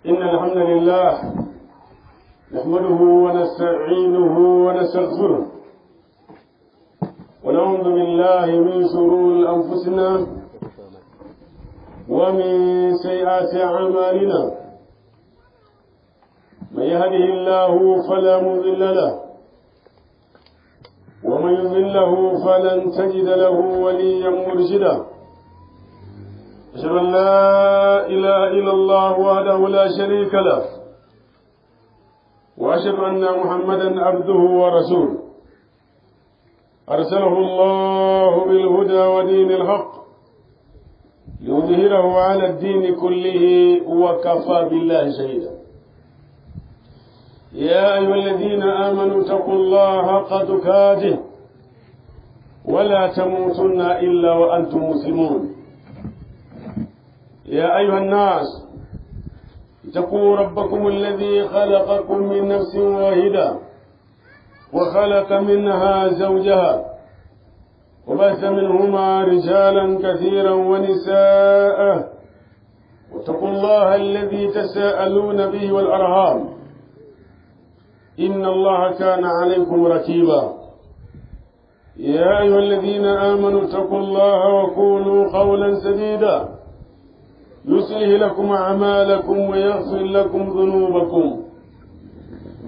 إن الحمد لله نحمده ونستعينه ونستغفره ونعوذ بالله من شرور أنفسنا ومن سيئات أعمالنا. من يهده الله فلا مضل له ومن يضلله فلن تجد له وليا مرشدا. أشهد أن لا إله إلا الله وحده لا شريك له وأشهد أن محمدا عبده ورسوله أرسله الله بالهدى ودين الحق ليظهره على الدين كله وكفى بالله شهيدا. يا أيها الذين آمنوا اتقوا الله حق تقاته ولا تموتن إلا وأنتم مسلمون. يا أيها الناس اتقوا ربكم الذي خلقكم من نفس واحدة وخلق منها زوجها وبث منهما رجالا كثيرا ونساء واتقوا الله الذي تساءلون به والأرحام إن الله كان عليكم رقيبا. يا أيها الذين آمنوا اتقوا الله وقولوا قولا سديدا يصلح لكم أعمالكم ويغفر لكم ذنوبكم.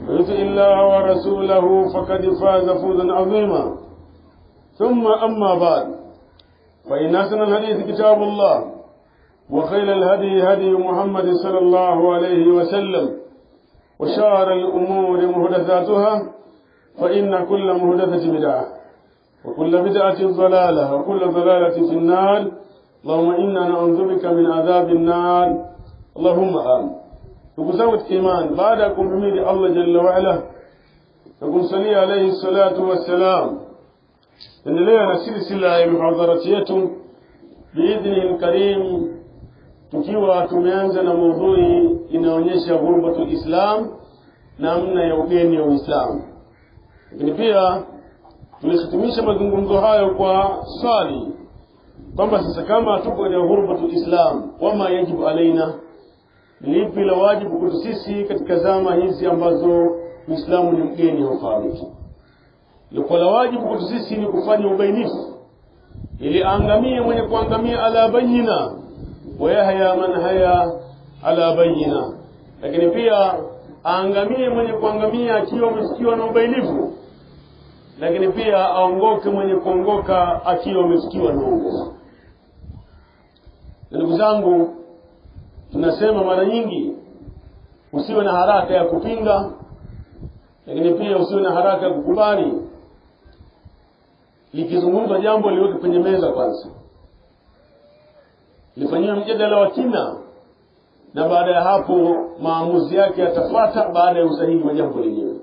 ويطع الله ورسوله فقد فاز فوزا عظيما. ثم أما بعد، فإن أحسن الحديث كتاب الله وخير الهدي هدي محمد صلى الله عليه وسلم وشر الأمور محدثاتها فإن كل محدثة بدعة وكل بدعة ضلالة وكل ضلالة في النار. اللهم إنا نعوذ بك من عذاب النار اللهم آمين. تقصوت إيمان بعدكم بميد الله جل وعلا تقول صلي عليه الصلاة والسلام. إن لنا سلسلة محاضراتية بإذنه الكريم tukiwa tumeanza na maudhui inaonyesha ghurbatul Islam, namna ya ugeni wa Uislamu. Lakini pia tulihitimisha mazungumzo hayo kwa swali kwamba sasa kama tuko kwenye ghurbatul Islam, wama yajibu alaina, lipi la wajibu kwetu sisi katika zama hizi ambazo Uislamu ni mgeni haufahamiki. Ilikuwa la wajibu kwetu sisi ni kufanya ubainifu ili aangamie mwenye kuangamia ala bayina wa yahya man haya ala bayina, lakini pia aangamie mwenye kuangamia akiwa amefikiwa na ubainifu, lakini pia aongoke mwenye kuongoka akiwa amefikiwa na uongofu. Ndugu zangu, tunasema mara nyingi usiwe na haraka ya kupinga, lakini pia usiwe na haraka ya kukubali. Likizungumzwa jambo liweke kwenye meza kwanza, lifanywe mjadala wa kina, na baada ya hapo maamuzi yake yatafuata baada ya usahihi wa jambo lenyewe.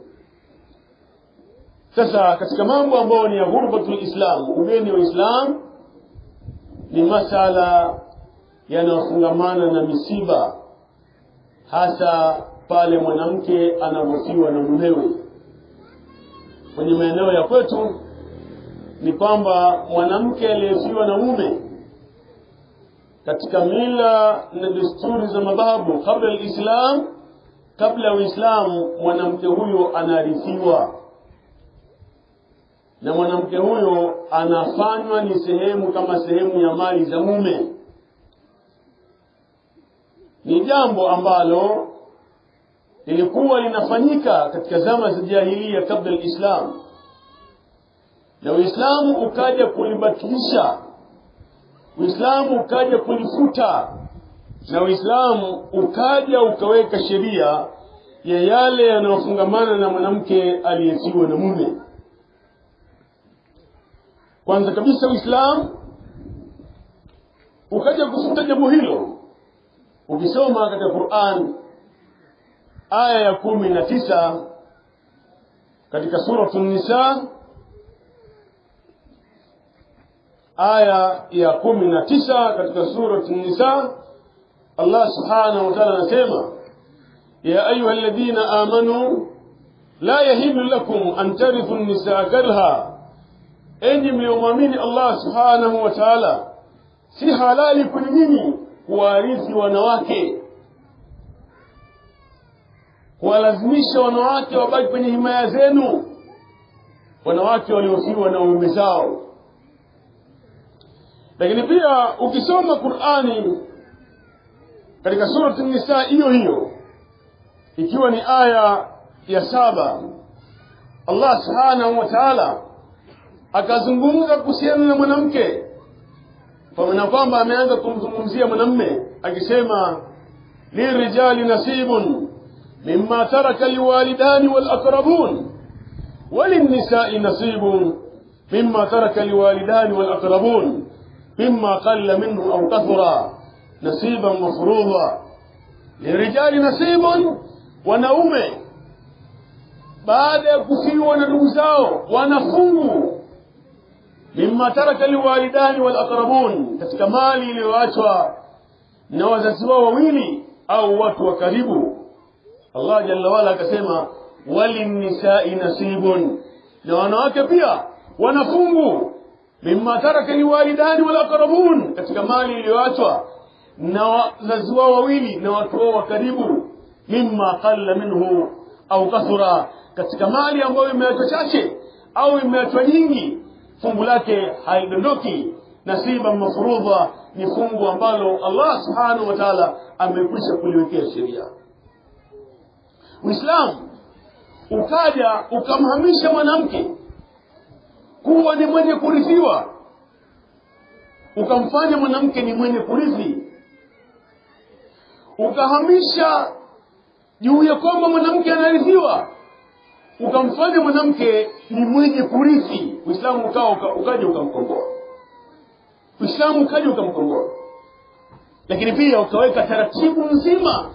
Sasa katika mambo ambayo ni ya ghurbatul Islam, ugeni wa Islam, ni masala yanayofungamana na misiba, hasa pale mwanamke anapofiwa na mumewe. Kwenye maeneo ya kwetu ni kwamba mwanamke aliyefiwa na mume, katika mila na desturi za mababu kabla ya Islam, kabla ya Uislamu, mwanamke huyo anarithiwa, na mwanamke huyo anafanywa ni sehemu kama sehemu ya mali za mume. Ni jambo ambalo lilikuwa linafanyika katika zama za jahiliya kabla ya Islam, na Uislamu ukaja kulibatilisha, Uislamu ukaja kulifuta, na Uislamu ukaja ukaweka sheria ya yale yanayofungamana na mwanamke aliyefiwa na mume. Kwanza kabisa Uislamu ukaja kufuta jambo hilo. Ukisoma katika Qur'an aya ya 19 katika suratul Nisa, aya ya 19 katika suratul Nisa, Allah subhanahu wa ta'ala anasema: ya ayyuhalladhina amanu la yahillu lakum an tarithu an-nisaa karha, enyi mlioamini Allah subhanahu wa ta'ala, si halali kwenu nyinyi kuwarithi wanawake kuwalazimisha wanawake wabaki kwenye himaya zenu, wanawake waliofiwa na waume zao. Lakini pia ukisoma Qur'ani katika sura An-Nisa hiyo ikiwa ni aya ya 7, Allah subhanahu wa ta'ala akazungumza kuhusiana na mwanamke, kwa maana kwamba ameanza kumzungumzia mwanamume akisema lirijali nasibun mimma taraka liwalidani wal aqrabun وللنساء نصيب مما ترك الوالدان والأقربون مما قل منه أو كثر نصيبا مفروضا. للرجال نصيب wanaume baada ya kufiwa na ndugu zao wanafungu mimma taraka liwalidani wal aqrabun, katika mali iliyoachwa na wazazi wao wawili au watu wa karibu. Allah jalla wala akasema walinisai nasibun, na wanawake pia wanafungu mimma taraka liwalidani wal aqrabun, katika mali iliyoachwa na wazazi wao wawili na watu wao wa karibu. Mimma qalla minhu au kathura, katika mali ambayo imeachwa chache au imeachwa nyingi, fungu lake haidondoki. Nasiba mafruḍa, ni fungu ambalo Allah subhanahu wa ta'ala amekwisha kuliwekea sheria. Uislamu ukaja ukamhamisha mwanamke kuwa ni mwenye kurithiwa, ukamfanya mwanamke ni mwenye kurithi, ukahamisha juu ya kwamba mwanamke anarithiwa, ukamfanya mwanamke ni mwenye kurithi. Uislamu ukaja ukamkomboa. Uislamu ukaja ukamkomboa, lakini pia ukaweka taratibu nzima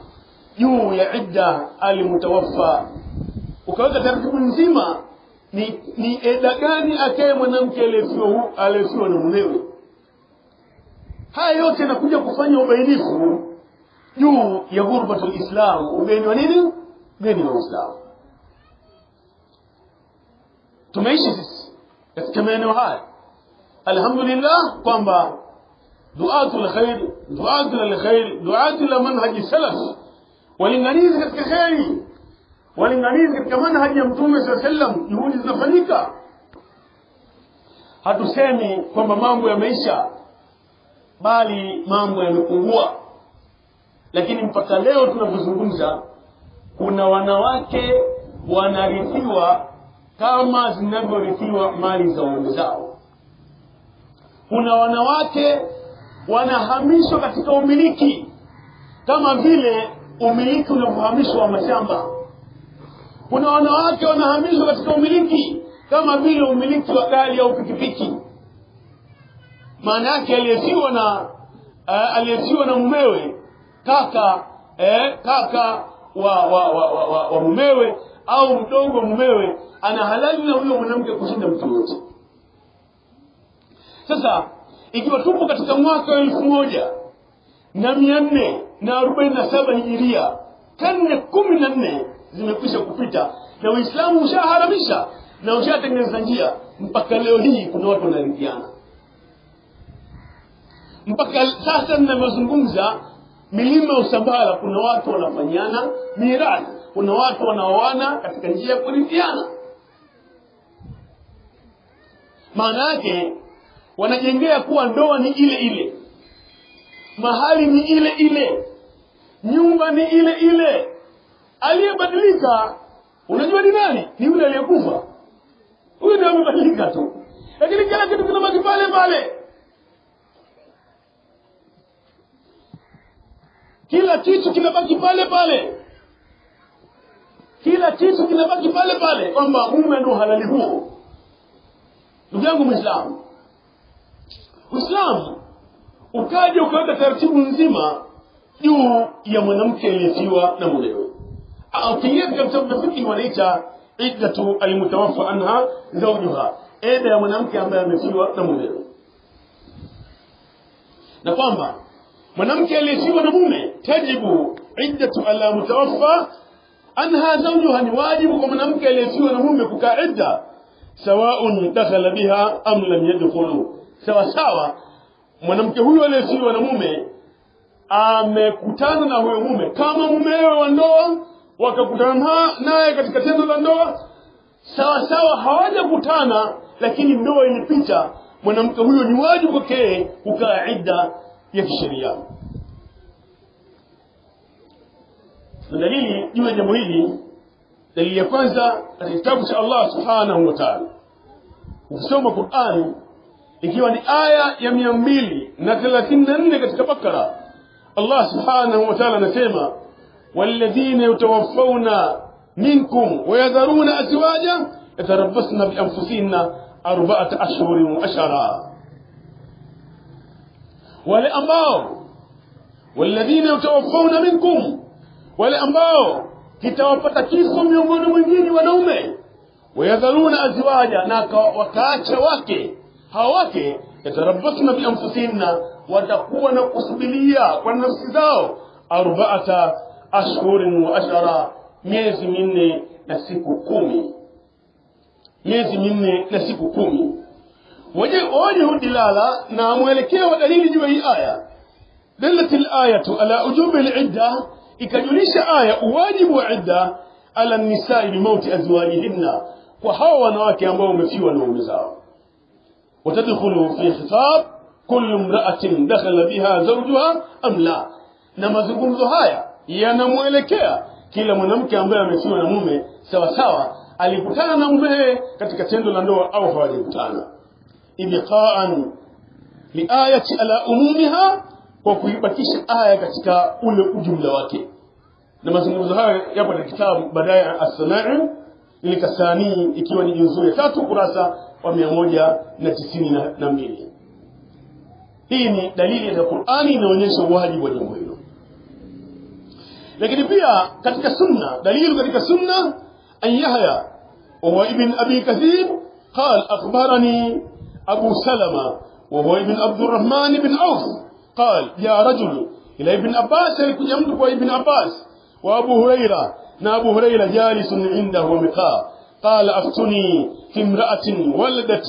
juu ya idda alimutawaffa. Ukaweka taratibu nzima ni eda gani akae mwanamke aliyefiwa na mumewe. Haya yote yanakuja kufanya ubainifu juu ya ghurbatul Islam. Ugeni wa nini? Ugeni wa Uislamu. Tumeishi sisi katika maeneo haya, alhamdulillah, kwamba duatul khair, duatul khair, duatul manhaji salaf, walinganizi katika khairi, walinganizi katika manhaji ya Mtume sallallahu alaihi wasallam, juhudi zinafanyika. Hatusemi kwamba mambo yameisha, bali mambo yamepungua. Lakini mpaka leo tunapozungumza, kuna wanawake wanarithiwa kama zinavyorithiwa mali za waume zao. Kuna wanawake wanahamishwa katika umiliki kama vile umiliki unavyohamishwa mashamba. Kuna wanawake wanahamishwa katika umiliki kama vile umiliki wa gari au pikipiki. Maana yake aliyefiwa na mumewe, kaka wa mumewe au mdogo wa mumewe, ana halali na huyo mwanamke kushinda mtu yote. Sasa ikiwa tupo katika mwaka wa 1447 hijiria, karne 14 zimekwisha kupita, na Uislamu ushaharamisha na ushatengeneza njia, mpaka leo hii kuna watu wanarithiana. Mpaka sasa ninazungumza, milima Usambara kuna watu wanafanyana mirathi, kuna watu wanaoana katika njia ya kurithiana. Maana yake wanajengea kuwa ndoa ni ile ile, mahali ni ile ile, nyumba ni ile ile. Aliyebadilika unajua ni nani? Ni yule aliyekufa. Huyo ndiye amebadilika tu, lakini kila kitu kinabaki pale pale. Kila kitu kinabaki pale pale. Kila kitu kinabaki pale pale, kwamba mume ndio halali huo. Ndugu yangu Muislamu, Uislamu ukaja ukaweka taratibu nzima juu ya mwanamke aliyefiwa na mumewe. Ukiingia katika kitabu cha fiqh wanaita iddatu alimutawaffa anha zawjuha, eda ya mwanamke ambaye amefiwa na mumewe. Na kwamba mwanamke aliyefiwa na mume, tajibu iddatu ala mutawaffa anha zawjuha, ni wajibu kwa mwanamke aliyefiwa na mume kukaa idda, sawaun dakhala biha am lam yadkhulu, sawa sawa mwanamke huyo aliyefiwa na mume amekutana na huyo mume, kama mumewe wa ndoa wakakutana naye katika tendo la ndoa, sawa sawa hawajakutana lakini ndoa ilipita, mwanamke huyo ni wajibu kwake kukaa idda ya kisheria. Dalili juu ya jambo hili, dalili ya kwanza katika kitabu cha Allah subhanahu wa ta'ala. Ukisoma Qur'an ikiwa ni aya ya 234 katika Bakara, Allah subhanahu wa ta'ala anasema walladhina yatawaffawna minkum wa yadharuna azwaja yatarabbasna bi anfusihinna arba'ata ashhurin wa ashara. Wale ambao walladhina yatawaffawna minkum, wale ambao kitawapata kifo miongoni mwingine wanaume, wayadharuna azwaja, na wakaacha wake, hawa wake yatarabbasna bi anfusihinna, watakuwa na kusubiria kwa nafsi zao arba'ata ashhurin wa ashara, miezi 4 na siku 10. miezi 4 na siku 10. Waje dilala na mwelekeo wa dalili juu hii aya. Dalat al-ayatu ala ujub al-idda, ikajulisha aya uwajibu wa idda ala nisaa bi mauti azwajihinna, kwa hawa wanawake ambao wamefiwa na waume zao. Watadkhulu fi khitab kullu imra'atin dakhala biha zawjuha am la, na mazungumzo haya yanamwelekea kila mwanamke ambaye amefiwa na mume, sawa sawa alikutana na mume katika tendo la ndoa au hawajakutana. Ibqa'an li ayati ala umumiha, kwa kuibakisha aya katika ule ujumla wake. Na mazungumzo haya yapo katika kitabu Badaya as-Sana'i Likasani, ikiwa ni juzuu ya 3 kurasa wa 192. Hii ni dalili ya Qur'ani inaonyesha wajibu wa jambo hilo. Lakini pia katika sunna, dalili katika sunna, an Yahya wa ibn Abi Kathir قال أخبرني أبو سلمة وهو ابن عبد الرحمن بن عوف قال يا رجل إلى ابن عباس يملك ابن عباس وأبو هريرة، أبو هريرة جالس عنده ومقاه، قال أفتني في امرأة ولدت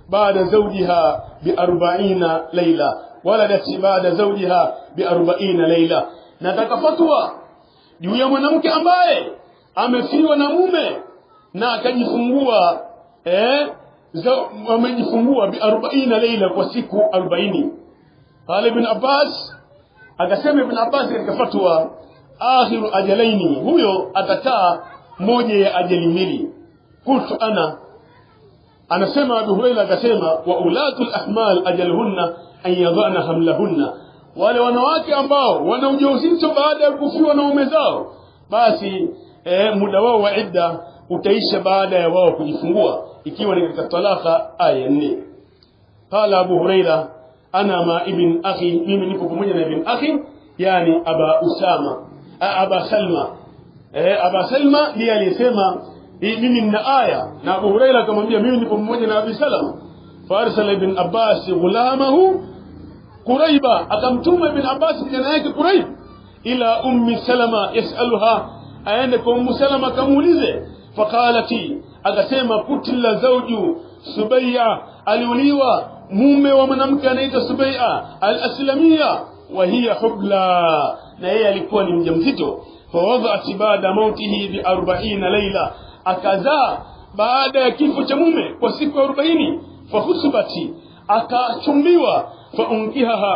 بعد زوجها ب40 ليلة، ولدت بعد زوجها ب40 ليلة. nataka fatwa juu ya mwanamke ambaye amefiwa na mume na akajifungua amejifungua bi40 leila, kwa siku 40. Qala ibn Abbas, akasema ibn Abbas katika fatwa, akhiru ajalaini, huyo atakaa moja ya ajali mbili. Qultu anasema Abu Hurairah akasema, wa ulatul ahmal ajaluhunna an yadhana hamlahunna, wale wanawake ambao wana ujauzito baada ya kufiwa na mume zao, basi muda wao wa idda utaisha baada ya wao kujifungua, ikiwa ni katika talaka aya 4. Qala Abu Hurairah, ana ma ibn akhi, mimi niko pamoja na ibn akhi, yani Aba Salma. Aba Salma ndiye aliyesema mimi nina aya, na Abu Hurairah akamwambia mimi niko pamoja na Abi Salama. Farsala ibn Abbas ghulamahu Quraiba, akamtuma ibn Abbas kijana yake Quraib ila ummi Salama yasaluha, aende kwa ummu Salama kamuulize. Faqalati, akasema kutila zawju Subayya, aliuliwa mume wa mwanamke anaitwa Subayya al-Aslamiyya, wa hiya hubla, na yeye alikuwa ni mjamzito. Fawadhat baada mautihi bi 40 leila, akazaa baada ya kifo cha mume kwa siku 40. Fahusbati, akachumbiwa.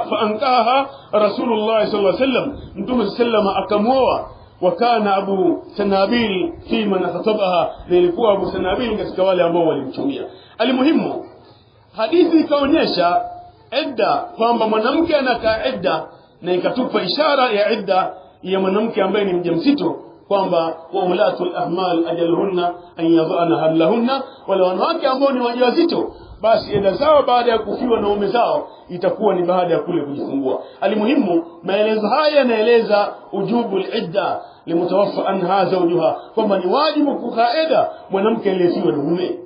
Faankaha Rasulullah sallallahu alaihi wasallam, Mtume sallama akamuoa. Wakana Abu Sanabil fi man khatabaha, ilikuwa Abu Sanabil katika wale ambao walimchumia. Alimuhimu, hadithi ikaonyesha idda, kwamba mwanamke anakaa idda, na ikatupa ishara ya idda ya mwanamke ambaye ni mjamzito, kwamba wa ulatul ahmal ajaluhunna an yadhana hamlahunna, wale wanawake ambao ni wajawazito, basi idda zao baada ya kufiwa na mume zao itakuwa ni baada ya kule kujifungua. Alimuhimu, maelezo haya yanaeleza ujubul idda limutawaffa anha zawjuha, kwamba ni wajibu kukaa mwanamke aliyefiwa na mume.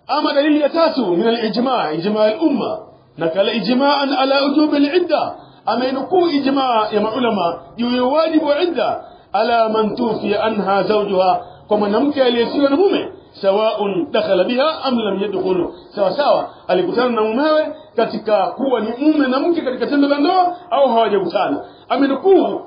Ama dalili ya 3 min al-ijma', ijma' al-umma, nakala ijma'an ala ujub al-idda, amenukuu ijma' ya maulama juu ya wajibu wa idda ala man tufiya anha zawjuha, kwa mwanamke aliyefiwa na mume, sawaun dakhala biha am lam yadkhulu, sawa sawa alikutana na mumewe katika kuwa ni mume na mke katika tendo la ndoa au hawajakutana. Amenukuu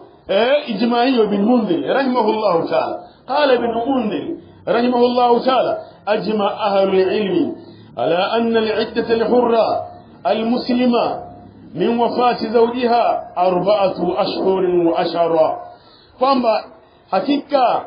إجماعي بن منذر رحمه الله تعالى قال ابن منذر رحمه الله تعالى أجمع أهل العلم على أن العدة الحرة المسلمة من وفاة زوجها 4 أشهر وعشرة. kwamba hakika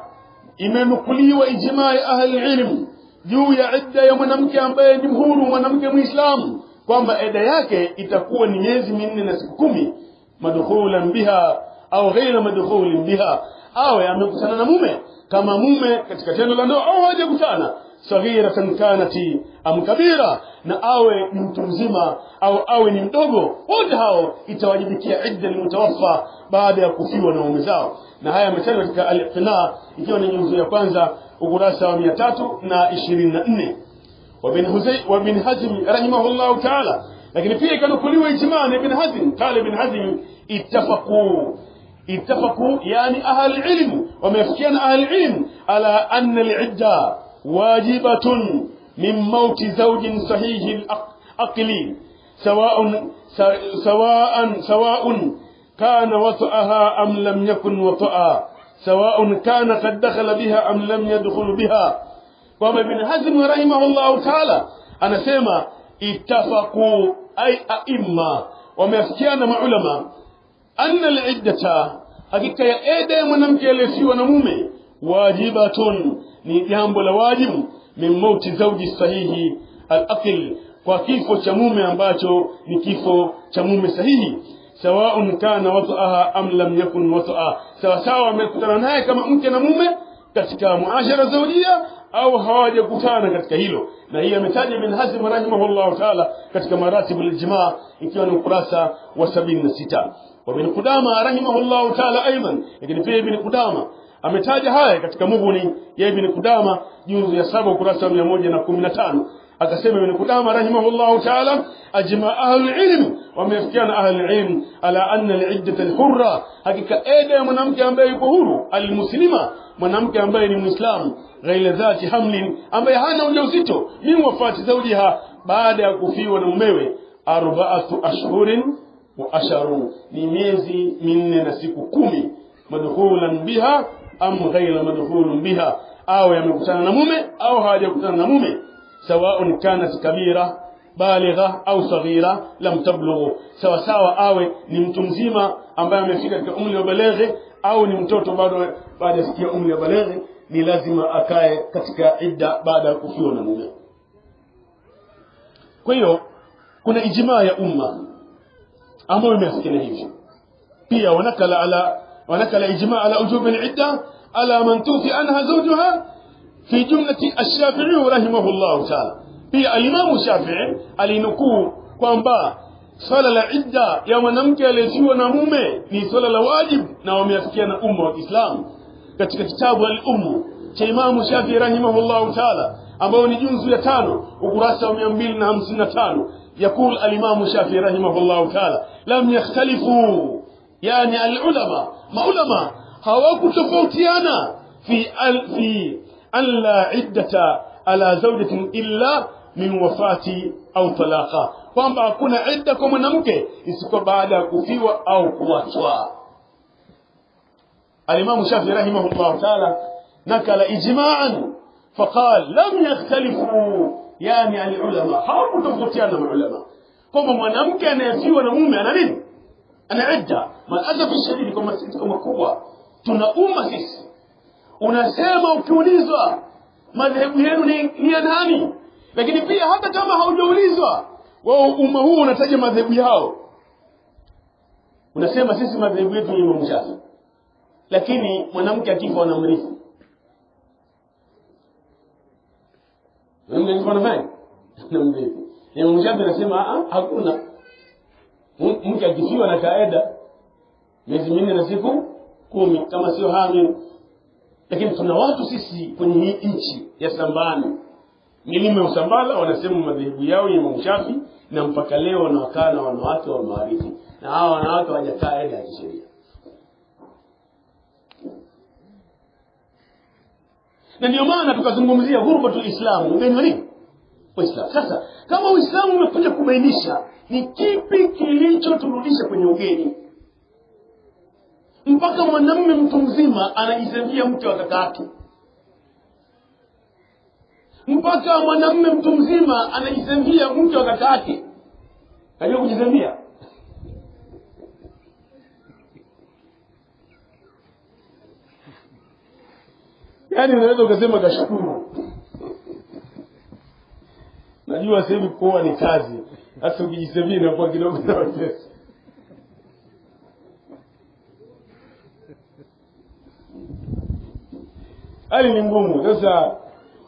imenukuliwa ijmaa ya ahli ilm juu ya idda ya mwanamke ambaye ni huru, mwanamke Muislamu, kwamba idda yake itakuwa ni miezi 4 na siku 10, madkhulan biha au ghaira madkhulin biha, awe amekutana na mume kama mume katika tendo la ndoa au hajakutana, saghiratan kanati am kabira, na awe ni mtu mzima au awe ni mdogo, wote hao itawajibikia idda mutawaffa baada ya kufiwa na mume zao. Na haya yametajwa katika al-Iqna ikiwa ni juzu ya kwanza ukurasa wa 324. wa bin Hazm rahimahullah ta'ala, lakini pia ikanukuliwa ijmaa na Ibn Hazm. Qala Ibn Hazm اتفقوا يعني أهل العلم ومفكين أهل العلم على أن العدة واجبة من موت زوج صحيح العقل سواء كان وطئها أم لم يكن وطئها، سواء كان قد دخل بها أم لم يدخل بها. وما ابن حزم رحمه الله تعالى أنا سيما اتفقوا أي أئمة ومفكين مع علماء anna al-iddata, hakika ya eda ya mwanamke aliyefiwa na mume, wajibatun, ni jambo la wajibu, min mauti zawji sahihi al-aqil, kwa kifo cha mume ambacho ni kifo cha mume sahihi, sawaun kana wata'aha am lam yakun wata'a, sawa sawa wamekutana naye kama mke na mume katika muashara zawjia au hawajakutana katika hilo. Na hii ametaja Ibn Hazm rahimahullah ta'ala katika maratib al-ijma' ikiwa ni ukurasa wa 76. وابن قدامة رحمه الله تعالى أيضا، lakini pia Ibn Qudama ametaja haya katika Mughni ya Ibn Qudama juzu ya 7 ukurasa wa 115. akasema Ibn Qudama rahimahullah ta'ala ajma ahlul ilm, wamefikiana ahlul ilm ala anna al-iddah al-hurra, hakika eda ya mwanamke ambaye yuko huru, al-muslima, mwanamke ambaye ni muislamu, ghaila dhati hamlin, ambaye hana ujauzito, min wafati zawjiha, baada ya kufiwa na mumewe, 4 ashhurin wa asharun, ni miezi 4 na siku 10, madkhulan biha am ghayra madkhulun biha, au yamekutana na mume au hawajakutana na mume, sawaun kanat kabira baligha au saghira lam tablugh, sawa sawa awe ni mtu mzima ambaye amefika katika umri wa balighi au ni mtoto bado baada ya kufikia umri wa balighi, ni lazima akae katika idda baada ya kufiwa na mume. Kwa hiyo kuna ijmaa ya umma ambayo imefikia hivyo. Pia wanakala ijmaa ala ujub al-idda ala man tufi anha zawjuha fi jumlati ash-Shafi'i rahimahullah ta'ala. Pia al-Imam Shafi'i alinukuu kwamba swala la idda ya mwanamke aliyefiwa na mume ni swala la wajib, na wamefikia na umma wa Kiislamu katika kitabu al-Umm cha Imam Shafi'i rahimahullah ta'ala, ambao ni juzu ya 5 ukurasa wa 255. يقول الإمام الشافعي رحمه الله تعالى لم يختلفوا، يعني العلماء ما علماء هواكو تفوتيانا في أن لا عدة على زوجة إلا من وفاة أو طلاقة، kwamba kuna idda kwa mwanamke isipokuwa baada ya kufiwa au kuachwa. الإمام الشافعي رحمه الله تعالى نقل إجماعا فقال لم يختلفوا، yani alulama hawakutofautiana maulama kwamba mwanamke anayefiwa na mume ana nini, ana idda. Maajabu shadidi kwa masikitiko makubwa tunauma sisi, unasema ukiulizwa madhehebu yenu ni ya nani, lakini pia hata kama haujaulizwa wao umma huu unataja madhehebu yao, unasema sisi madhehebu yetu ni Imam Shafi, lakini mwanamke akifa anamrithi. Ndio tunafanya ndio Imam Shafi anasema hakuna mke akifiwa na kaida miezi 4 na siku 10 kama sio hamil. Lakini tuna watu sisi kwenye hii nchi ya Sambani, milima ya Usambala, wanasema madhehebu yao ya Imam Shafi, na mpaka leo wanakaa na wanawake wa maarifi, na hao wanawake hawajakaa kaida ya sheria. Na ndio maana tukazungumzia ghurbatul Islam, ugeni wa nini? Uislamu. Sasa kama Uislamu umekuja kubainisha ni kipi kilichoturudisha kwenye ugeni, mpaka mwanamume mtu mzima anajisevia mke wa kaka yake. Mpaka mwanamume mtu mzima anajisevia mke wa kaka yake. Kajua kujisevia? Yaani unaweza ukasema kashukuru. Najua sasa hivi kuoa ni kazi. Hata ukijisevia inakuwa kidogo na wepesi. Hali ni ngumu. Sasa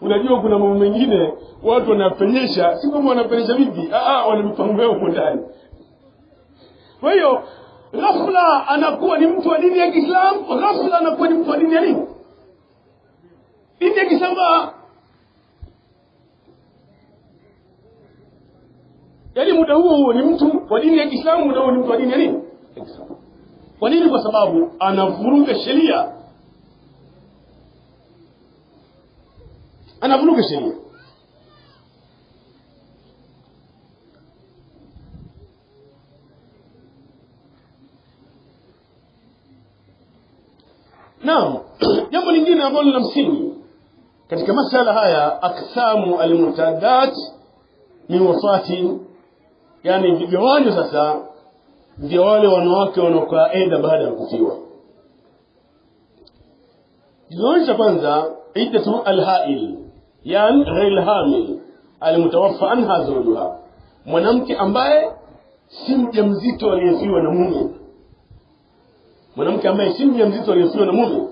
unajua kuna mambo mengine watu wanapenyesha, si kama wanapenyesha vipi? Wana mipango yao huko ndani. Kwa hiyo ghafla anakuwa ni mtu wa dini ya Kiislamu, ghafla anakuwa ni mtu wa dini ya nini? Dini ya Kiislamu. Yaani muda huo ni mtu wa dini ya Kiislamu, muda huo ni mtu wa dini ya nini? Kwa nini? Kwa sababu anavuruga sheria. Anavuruga sheria. Naam, jambo lingine ambalo la msingi katika masala haya, aksamu almutadat min wafati, yani vigawanyo sasa vya wale wanawake wanaokaa eda baada ya kufiwa. Kigawanyo cha kwanza, iddatu alhail, yani ghair hamil, almutawaffa anha zawjuha, mwanamke ambaye si mjamzito aliyefiwa na mume. Mwanamke ambaye si mjamzito aliyefiwa na mume,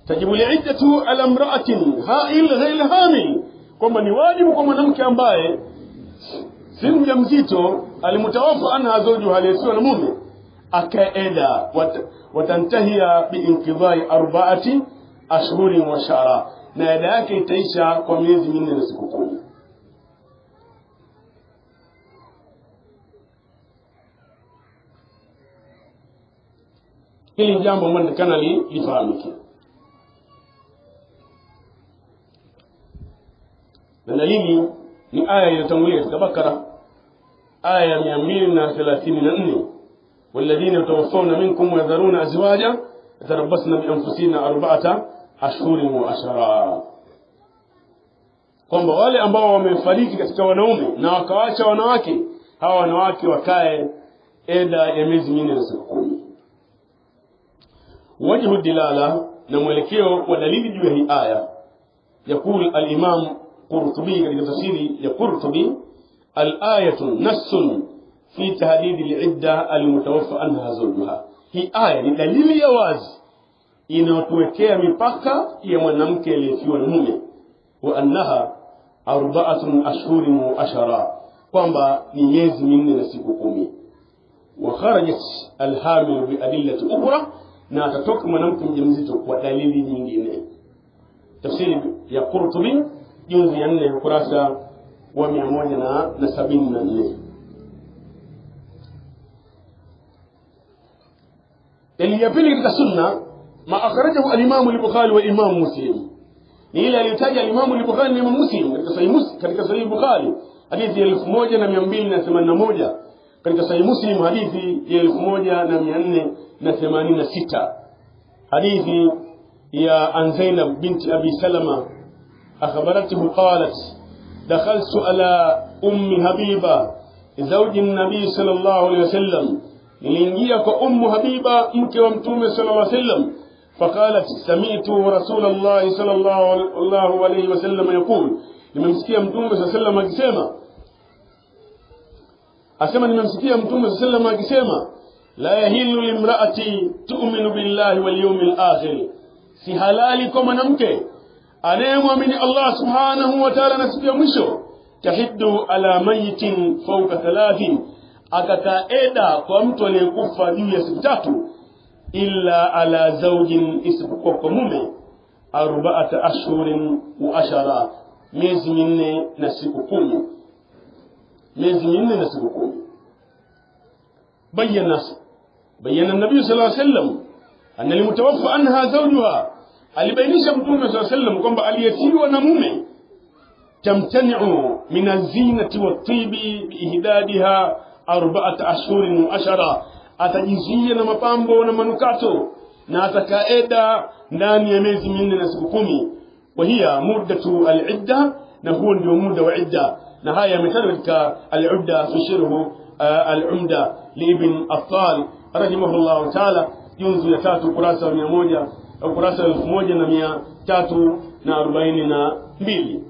tajibu li'iddatu ala imra'atin hail ghair hamil, kwamba ni wajibu kwa mwanamke ambaye si mjamzito alimutawaffa anha zawjuha aliyefiwa na mume akaeda watantahia biinqidai 4 ashhurin wa shahra, na eda yake itaisha kwa miezi 4 na siku 10. Hili jambo mwonekana lifahamike. Na dalili ni aya iliyotangulia katika Bakara, aya 234, walladhina yatawaffawna minkum wa yadharuna azwaja yatarabbasna bi anfusina 4 ashhurin wa ashara, kwamba wale ambao wamefariki katika wanaume na wakawaacha wanawake, hawa wanawake wakae eda ya miezi 4 na siku 10. Wajhu dilala, na mwelekeo wa dalili juu ya hii aya, yakul al-Imam Qurtubi katika tafsiri ya Qurtubi, al-ayatu nassun fi tahdid al-idda al-mutawaffa anha zawjuha. Hii aya ni dalili ya wazi inayotuwekea mipaka ya mwanamke aliyefiwa na mume, wa annaha 4 ashhurin wa ashara, kwamba ni miezi 4 na siku 10. Wa kharajat al-hamil bi adillati ukhra, na atatoka mwanamke mjamzito kwa dalili nyingine. Tafsiri ya Qurtubi juzi ya 4 ukurasa wa 174. Dalili ya pili katika sunna, ma akhrajahu al-Imam al-Bukhari wa Imam Muslim, ni ile aliyotaja al-Imam al-Bukhari na Imam Muslim katika Sahih Bukhari hadithi ya 1281, katika Sahih Muslim hadithi ya 1486, hadithi ya an Zainab binti Abi Salama akhbaratuhu qalat dakhaltu ala ummi Habiba zawji an-nabi sallallahu alayhi wasallam, niliingia kwa ummu Habiba mke wa mtume sallallahu alayhi wasallam, faqalat sami'tu rasulullah sallallahu alayhi wasallam yaqul, nimemsikia mtume sallallahu alayhi wasallam akisema, nimemsikia mtume sallallahu alayhi wasallam akisema, la yahillu limra'ati tu'minu billahi wal yawmil akhir, si halali kwa mwanamke anayemwamini Allah subhanahu wa ta'ala na siku ya mwisho, tahiddu ala mayitin fawqa 3, akakaeda kwa mtu aliyekufa juu ya siku 3, illa ala zawjin, isipokuwa kwa mume, 4 ashhurin wa ashara, miezi 4 na siku 10. miezi 4 na siku 10. بين النبي صلى الله عليه وسلم أن المتوفى عنها زوجها, alibainisha mtume صلى الله عليه وسلم kwamba aliyefiwa na mume, tamtani'u min az-zinati wat-tibi biihdadiha 4 ashhurin wa ashara, atajizia na mapambo na manukato na atakaeda ndani ya miezi 4 na siku 10 وهي مدة العدة نهو ndio muda wa idda na haya yametajwa katika al-udda fi sharh al-umda li ibn Attal rahimahullah ta'ala junzu ya 3 kurasa 100 au kurasa 1342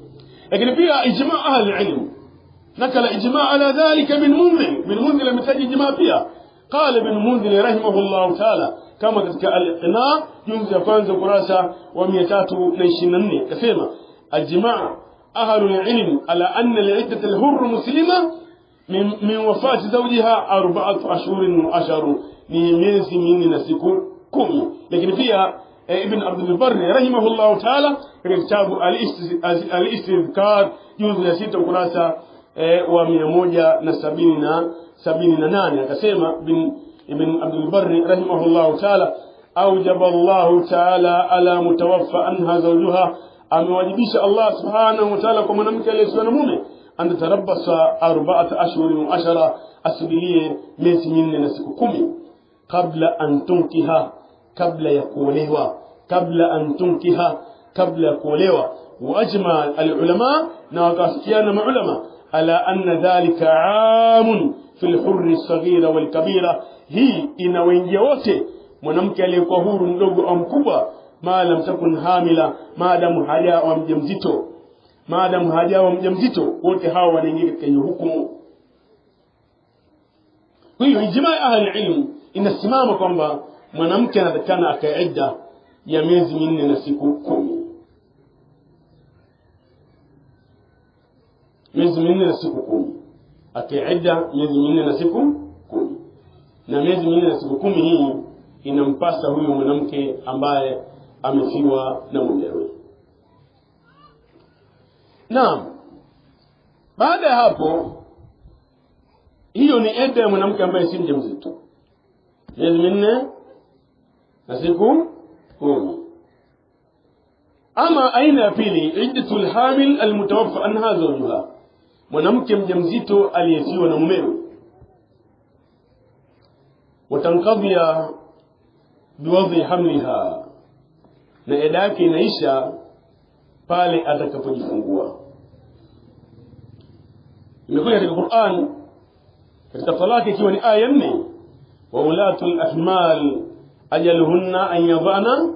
lakini pia ijma' ahli ilm nakala ijma' ala dhalika min Mundhir ametaja ijma' pia قال ابن Mundhir rahimahullah ta'ala kama katika al-Iqna junzu ya kwanza kurasa wa 324 kasema al-ijma' ahlu al-ilm ala anna al-iddat al-hurr muslima min wafati zawjiha 4 ashhurin wa ashar ni miezi 4 na siku 10 lakini pia ibn Abdul Barr rahimahullah ta'ala katika kitabu al-Istidhkar junzu ya 6 kurasa wa 178 akasema ابن عبد البر رحمه الله تعالى أوجب الله تعالى على متوفى عنها زوجها أمواجبش الله سبحانه وتعالى كما نمك لسوانا مومي أن تتربص 4 أشهر و10 أسبلية ميسي من نسك كمي قبل أن تنكها قبل يقولها وأجمع العلماء ناقاسكيان مع علماء على أن ذلك عام في الحر الصغير والكبيرة hii inawaingia wote mwanamke aliyekuwa huru mdogo au mkubwa maadamu takun hamila maadamu hajawa mjamzito wote hawa wanaingia katika hiyo hukumu. Kwa hiyo ijma' ahli ilm inasimama kwamba mwanamke anatakana akae idda ya miezi 4 na siku 10 miezi 4 na siku 10 akae idda miezi 4 na siku 10 na miezi 4 na siku 10 hii inampasa huyu mwanamke ambaye amefiwa na mumewe. Naam, baada ya hapo hiyo ni idda ya mwanamke ambaye si mjamzito miezi 4 na siku 10. Ama aina ya pili iddatul hamil almutawaffa anha zawjuha mwanamke mjamzito aliyefiwa na mumewe وتنقضي بوضع حملها na eda yake inaisha pale atakapojifungua. Imekuja katika Qur'an katika talaka ikiwa ni aya 4 wa ulatul ahmal ajaluhunna an yadhana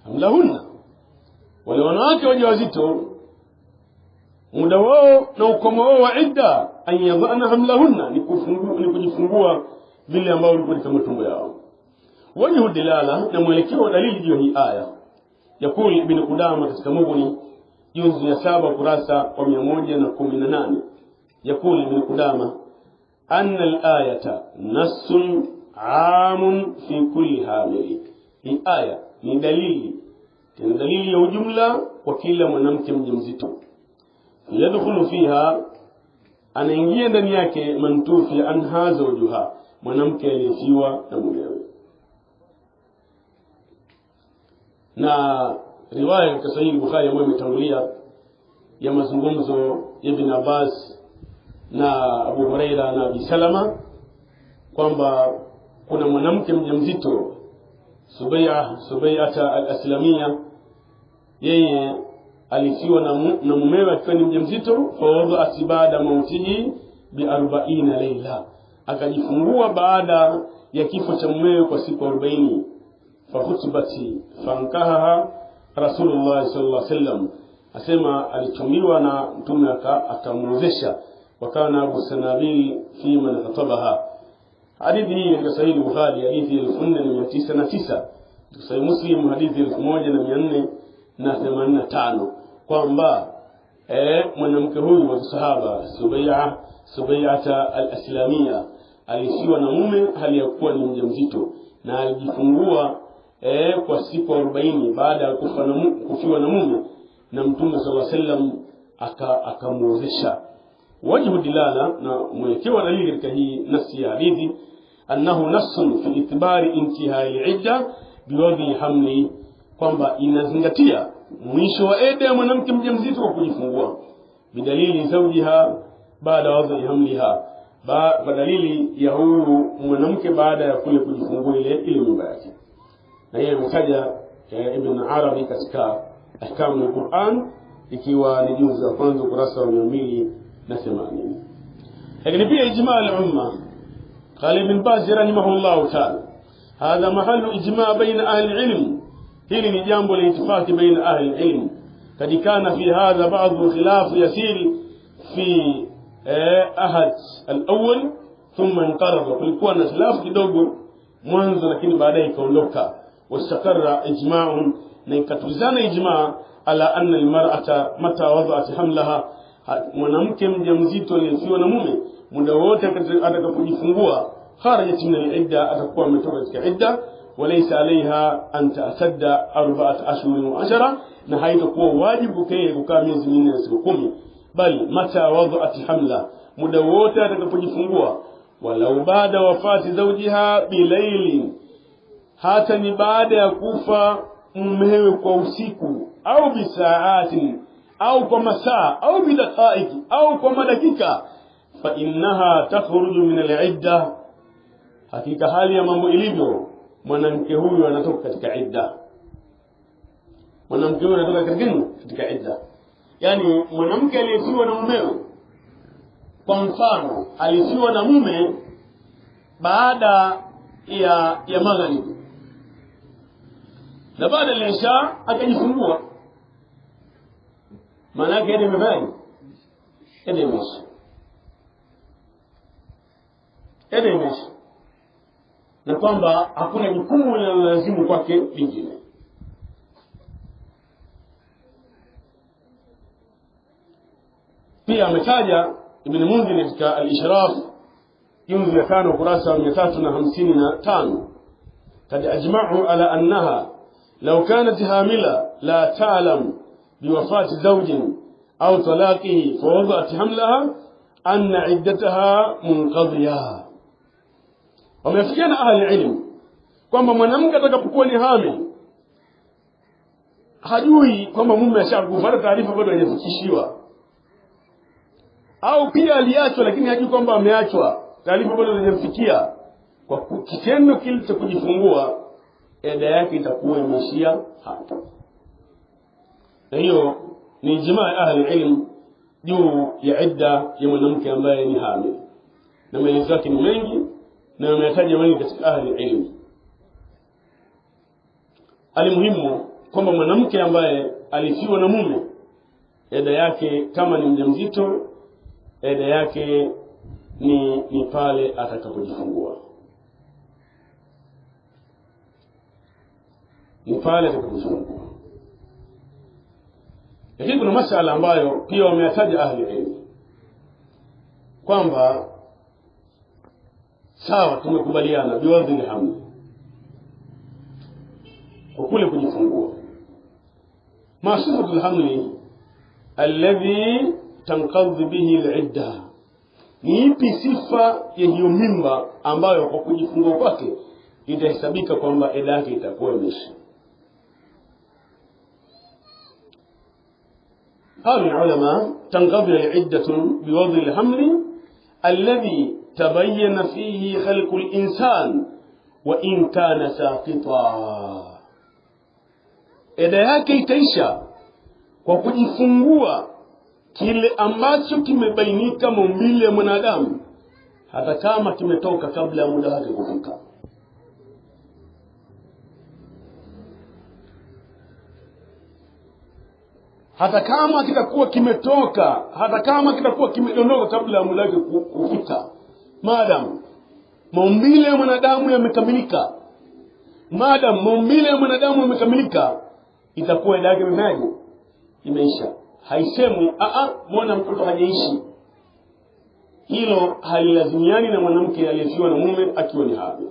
hamlahunna wale wanawake wajawazito muda wao na ukomo wao wa idda an yadhana hamlahunna ni kujifungua vile ambao walikuwa katika matumbo yao. Wajhu dilala na mwelekeo dalili juu hii aya yakuli ibn Qudama katika Mughni junzu ya 7 kurasa wa 118 yakuli ibn Qudama anna al-ayata nassun aamun fi kulli hamil. Hii aya ni dalili ya ujumla kwa kila mwanamke mjamzito yadkhulu fiha anaingia ndani yake mantufi anha zawjuha mwanamke aliyefiwa na mumewe. Na riwaya katika Sahih Bukhari ambayo imetangulia ya mazungumzo ya Ibn Abbas na Abu Huraira na Abi Salama kwamba kuna mwanamke mjamzito Subay'ata al-Aslamiyya yeye alifiwa na mumewe akiwa ni mjamzito fa wada'at baada mautihi bi 40 layla akajifungua baada ya kifo cha mumewe kwa siku 40 fakutibati fankaha Rasulullah sallallahu alaihi wasallam asema alichumiwa na mtume akamuozesha wakana Abu Sanabil fi man khatabaha. Hadithi hii katika Sahih Bukhari hadithi 1909 Sahih Muslim hadithi 1485 kwamba mwanamke huyu wa sahaba Subay'ata al-Aslamiyya alifiwa na mume hali ya kuwa ni mjamzito na alijifungua kwa siku 40 baada ya kufiwa na mume na Mtume sallallahu alaihi wasallam akamuozesha. Wajhu dilala na mwelekeo wa dalili katika hii nafsi ya hadithi annahu nassun fi itibari intihai al-idda biwadhi hamli kwamba inazingatia mwisho wa eda ya mwanamke mjamzito kwa kujifungua bidalili zawjiha baada wadhi hamliha badalili ya huyu mwanamke baada ya kule kujifungua ile mimba yake. na yeye mtaja Ibn Arabi katika ahkamu al-Qur'an ikiwa ni juzu ya kwanza ukurasa wa 280. lakini pia ijma' al-umma قال ابن باز رحمه الله تعالى هذا محل إجماع بين أهل العلم هل ni jambo la itifaki baina ahli ilm kadi kana fi hadha ba'd khilaf yasir fi ahad al-awwal thumma inqarada kulikuwa na khilaf kidogo mwanzo lakini baadaye ikaondoka wastakarra ijma'un na ikatulizana ijma' ala anna al-mar'ata mata wada'at hamlaha mwanamke mjamzito aliyefiwa na mume muda wote atakapojifungua kharajat min al-idda atakuwa ametoka katika idda وليس عليها أن تعتد 4 أشهر و10 na haitakuwa wajibu yake kukaa miezi 4 na siku 10 bali mata wada'at hamla muda wote atakapojifungua walau baada wafati zawjiha bilaili hata ni baada ya kufa mumewe kwa usiku au bisaati au kwa masaa au bidaqaiki au kwa madakika fa innaha takhruju min al-idda hakika hali ya mambo ilivyo mwanamke huyu anatoka katika idda mwanamke huyu anatoka katika idda yani mwanamke aliyefiwa na mumewe kwa mfano alifiwa na mume baada ya magharibi na baada ya isha akajifungua maana yake ni mbaya edemesh na kwamba hakuna jukumu linalolazimu kwake lingine. Pia ametaja Ibn Mundhir katika al-Ishraf juzu ya 5 kurasa 355 kad ajma'u ala annaha law kanat hamila la ta'lam biwafati zawjin aw talaqihi fa wada'at hamlaha anna iddataha munqadhiya. Wamefikiana ahli ilmu kwamba mwanamke atakapokuwa ni hamil hajui kwamba mume ashakufa taarifa bado haijafikishiwa au pia aliachwa lakini hajui kwamba ameachwa taarifa bado haijamfikia kwa kitendo kile cha kujifungua eda yake itakuwa imeishia hapo. Na hiyo ni ijma' ahli ilmu juu ya idda ya mwanamke ambaye ni hamil na maelezo yake ni mengi na wametaja wengi katika ahli ilmu. Alimuhimu kwamba mwanamke ambaye alifiwa na mume eda yake kama ni mjamzito eda yake ni pale atakapojifungua. Ni pale atakapojifungua. Lakini kuna masuala ambayo pia wameyataja ahli ilmu kwamba sawa tumekubaliana biwadhi hamli kwa kule kujifungua masifatul hamli alladhi tanqadhi bihi al-idda ni ipi sifa ya hiyo mimba ambayo kwa kujifungua kwake itahesabika kwamba eda yake itakuwa imeisha. قال العلماء تنقضي العدة بوضع الحمل الذي تبين فيه خلق الإنسان وإن كان ساقطا. eda yake itaisha kwa kujifungua kile ambacho kimebainika maumbile ya mwanadamu hata kama kimetoka kabla ya muda wake kufika. Hata kama kitakuwa kimetoka, hata kama kitakuwa kimedondoka kabla ya muda wake kufika, maadamu maumbile ya mwanadamu yamekamilika, maadamu maumbile ya mwanadamu yamekamilika, itakuwa eda yake imeisha. Haisemwi mbona mtoto hajaishi. Hilo halilazimiani na mwanamke aliyefiwa na mume akiwa ni hamil.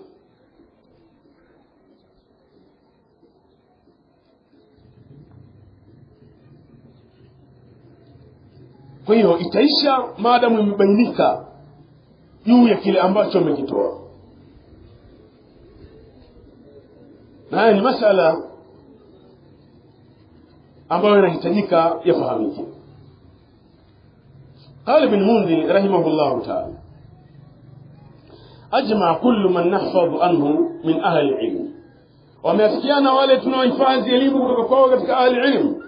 Kwa hiyo itaisha maadamu imebainika juu ya kile ambacho amekitoa. Na haya ni masala ambayo yanahitajika yafahamike. قال ابن منذر رحمه الله تعالى أجمع كل من نحفظ عنه من أهل العلم wameafikiana wale tunaohifadhi elimu kutoka kwao katika ahli ilmu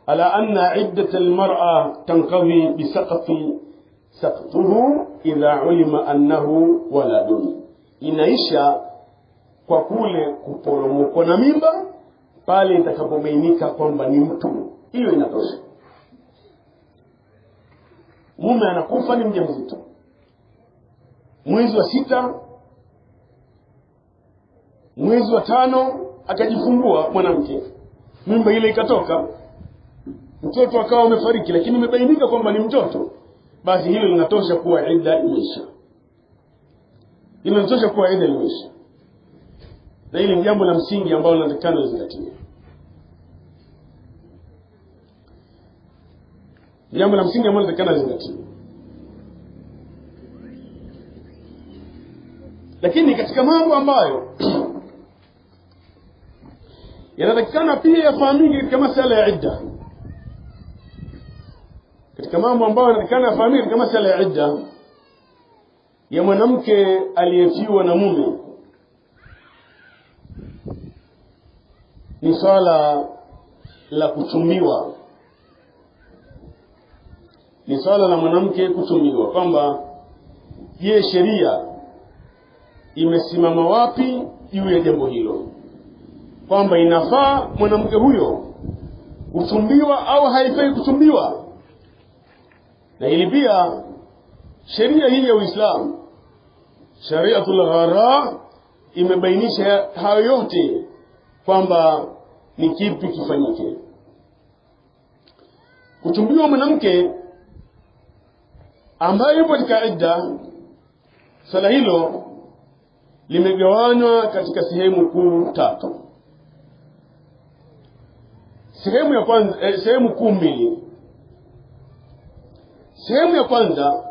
ala anna iddat almar'a tanqawi bisaqati saqtuhu idha ulima annahu waladun, inaisha kwa kule kuporomoka na mimba pale itakapobainika kwamba ni mtu. Hiyo inatosha. Mume anakufa ni mjamzito, mwezi wa 6, mwezi wa 5 akajifungua mwanamke, mimba ile ikatoka, mtoto akawa amefariki, lakini imebainika kwamba ni mtoto, basi hilo linatosha kuwa idda imeisha. Inatosha kuwa idda imeisha. Na hili ni jambo la msingi ambalo linatakana lizingatiwe. Jambo la msingi ambalo linatakana lizingatiwe. Lakini katika mambo ambayo yanatakikana pia yafahamike katika masala ya idda, katika mambo ambayo yanatakikana yafahamike katika masala ya idda ya mwanamke aliyefiwa na mume, ni swala la kuchumbiwa. Ni swala la mwanamke kuchumbiwa, kwamba je, sheria imesimama wapi juu ya jambo hilo, kwamba inafaa mwanamke huyo kuchumbiwa au haifai kuchumbiwa. Na ili pia sheria hii ya Uislamu, Shariatul Ghara, imebainisha hayo yote kwamba ni kipi kifanyike. Kuchumbiwa mwanamke ambaye yupo katika idda, swala hilo limegawanywa katika sehemu kuu 3. Sehemu ya kwanza, sehemu kuu 2. Sehemu ya kwanza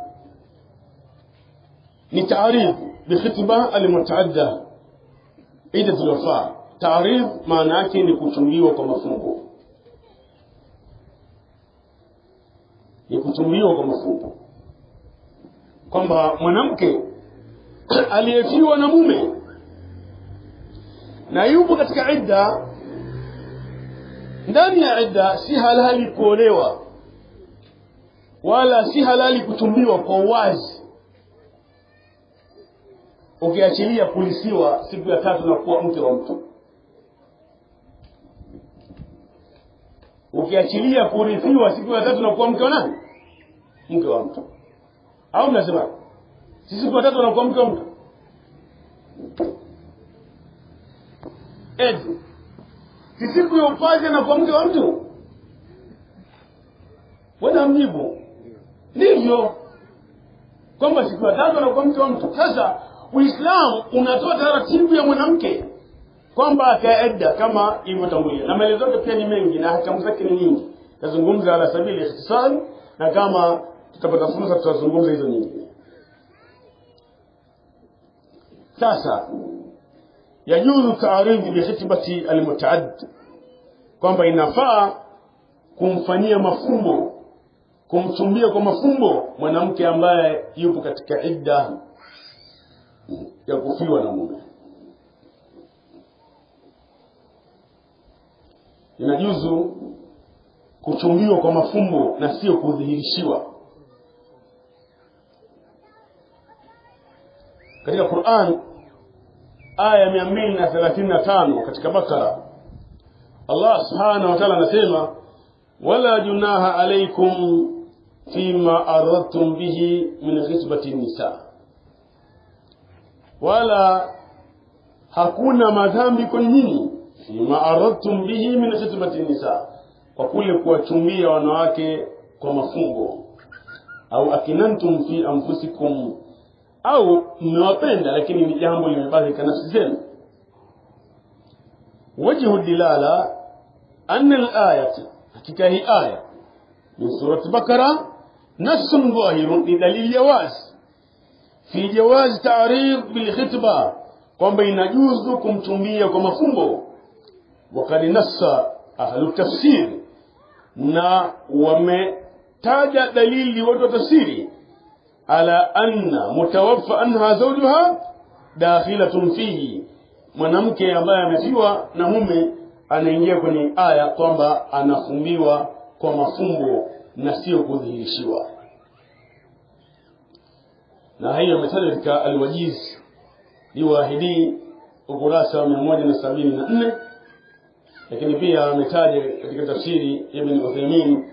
ni ta'rif bi khitba al-mutaadda iddatul wafa. Ta'rif maana yake ni kuchumbiwa kwa mafungo, ni kuchumbiwa kwa mafungo, kwamba mwanamke aliyefiwa na mume na yupo katika idda, ndani ya idda si halali kuolewa wala si halali kuchumbiwa kwa uwazi, ukiachilia kulisiwa siku ya 3 na kuwa mke wa mtu. Ukiachilia kurithiwa siku ya 3 na kuwa mke wa nani? Mke wa mtu. Au mnasema sisi siku ya 3 na kuwa mke wa mtu? Si siku ya upazi na kuwa mke wa mtu? Wena mjibu ndivyo, kwamba siku ya 3 na kuwa mke wa mtu. Sasa Uislamu unatoa taratibu ya mwanamke kwamba akaeda kama ilivyotangulia, na maelezo yake pia ni mengi na hakamu zake ni nyingi. Tazungumza ala sabili ikhtisar, na kama tutapata fursa tutazungumza hizo nyingine. Sasa yajuzu ta'rif bi khitbati al-muta'add, kwamba inafaa kumfanyia mafumbo, kumchumbia kwa mafumbo mwanamke ambaye yupo katika idda ya kufiwa na mume. Inajuzu kuchumbiwa kwa mafumbo na sio kudhihirishiwa. Katika Qur'an aya 235 katika Bakara, Allah subhanahu wa ta'ala anasema, wala junaha alaykum fima aradtum bihi min khitbati nisa, wala hakuna madhambi kwa nyinyi fima aradtum bihi min khitbati nisa, kwa kule kuwachumbia wanawake kwa mafungo, au akinantum fi anfusikum, au mmewapenda lakini ni jambo limebaki kwa nafsi zenu. Wajhu dilala anna al-ayat, hakika hii aya min surati Bakara nasun dhahirun, ni dalili ya wazi fi jawaz ta'rif bil khitba, kwamba inajuzu kumchumbia kwa mafumbo. Wakati nassa ahlu tafsir, na wametaja dalili watu wa tafsiri, ala anna mutawaffa anha zawjuha dakhilatun fihi, mwanamke ambaye amefiwa na mume anaingia kwenye aya kwamba anafumbiwa kwa mafumbo na sio kudhihirishiwa. Na hiyo imetajwa katika Al-Wajiz liwahidi ukurasa wa 174, lakini pia ametaja katika tafsiri Ibn Uthaymeen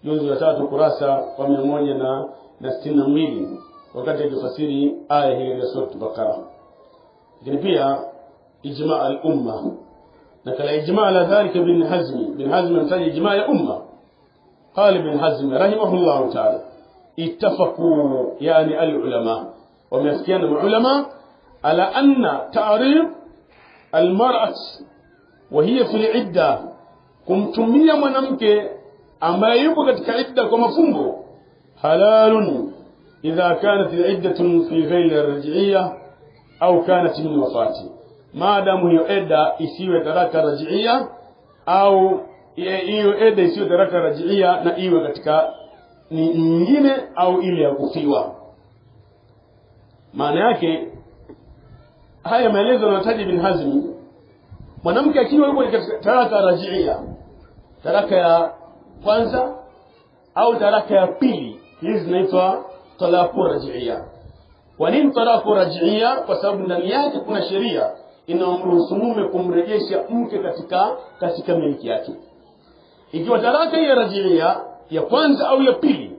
juzu ya 3 ukurasa wa 162 wakati akifasiri aya hii ya sura Al-Baqara. Lakini pia ijma' al-umma na kala ijma' ala dhalika bin Hazm ametaja ijma' ya umma. قال ابن حزم رحمه الله تعالى اتفقوا يعني العلماء ومسكين العلماء على أن تعريض المرأة وهي في العدة kumtumia mwanamke ambaye yupo katika idda kwa mafumbo halalun idha kanat al-iddatu fi ghayr ar-raj'iyya au kanat min wafati, maadamu hiyo idda isiwe taraka raj'iyya au hiyo eda isiyo taraka rajia na iwe katika nyingine au ile ya kufiwa. Maana yake haya maelezo yanataja Ibn Hazm, mwanamke akiwa yuko katika taraka rajia, taraka ya kwanza au taraka ya pili, hizi zinaitwa talaqu rajia. Kwa nini talaqu rajia? Kwa sababu ndani yake kuna sheria inayomruhusu mume kumrejesha mke katika miliki yake. Ikiwa talaka ya rajia ya kwanza au ya pili,